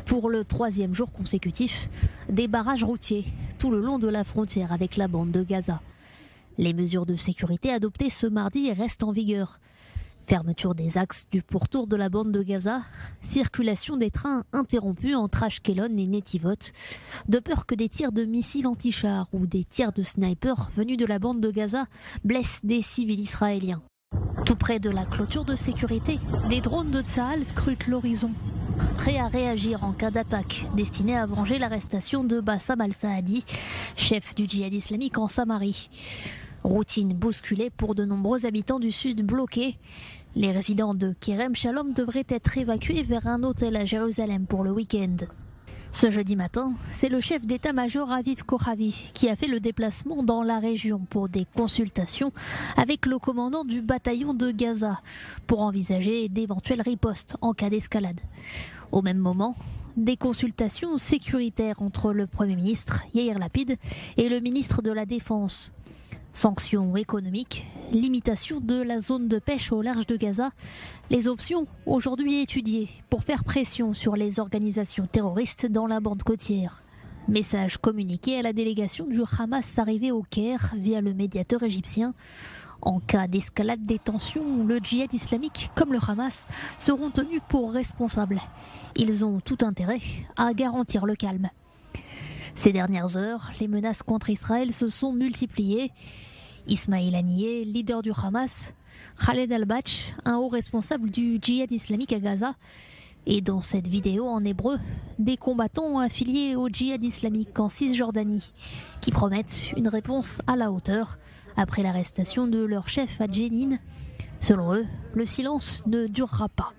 Pour le troisième jour consécutif, des barrages routiers tout le long de la frontière avec la bande de Gaza. Les mesures de sécurité adoptées ce mardi restent en vigueur. Fermeture des axes du pourtour de la bande de Gaza, circulation des trains interrompue entre Ashkelon et Netivot, de peur que des tirs de missiles anti-chars ou des tirs de snipers venus de la bande de Gaza blessent des civils israéliens. Tout près de la clôture de sécurité, des drones de Tsahal scrutent l'horizon, prêts à réagir en cas d'attaque, destinée à venger l'arrestation de Bassam al-Saadi, chef du djihad islamique en Samarie. Routine bousculée pour de nombreux habitants du sud bloqués. Les résidents de Kerem Shalom devraient être évacués vers un hôtel à Jérusalem pour le week-end. Ce jeudi matin, c'est le chef d'état-major Aviv Kochavi qui a fait le déplacement dans la région pour des consultations avec le commandant du bataillon de Gaza pour envisager d'éventuelles ripostes en cas d'escalade. Au même moment, des consultations sécuritaires entre le Premier ministre Yair Lapid et le ministre de la Défense. Sanctions économiques, limitation de la zone de pêche au large de Gaza, les options aujourd'hui étudiées pour faire pression sur les organisations terroristes dans la bande côtière. Message communiqué à la délégation du Hamas arrivée au Caire via le médiateur égyptien. En cas d'escalade des tensions, le djihad islamique comme le Hamas seront tenus pour responsables. Ils ont tout intérêt à garantir le calme. Ces dernières heures, les menaces contre Israël se sont multipliées. Ismail Haniyeh, leader du Hamas, Khaled al-Batch, un haut responsable du djihad islamique à Gaza, et dans cette vidéo en hébreu, des combattants affiliés au djihad islamique en Cisjordanie, qui promettent une réponse à la hauteur après l'arrestation de leur chef à Jenin. Selon eux, le silence ne durera pas.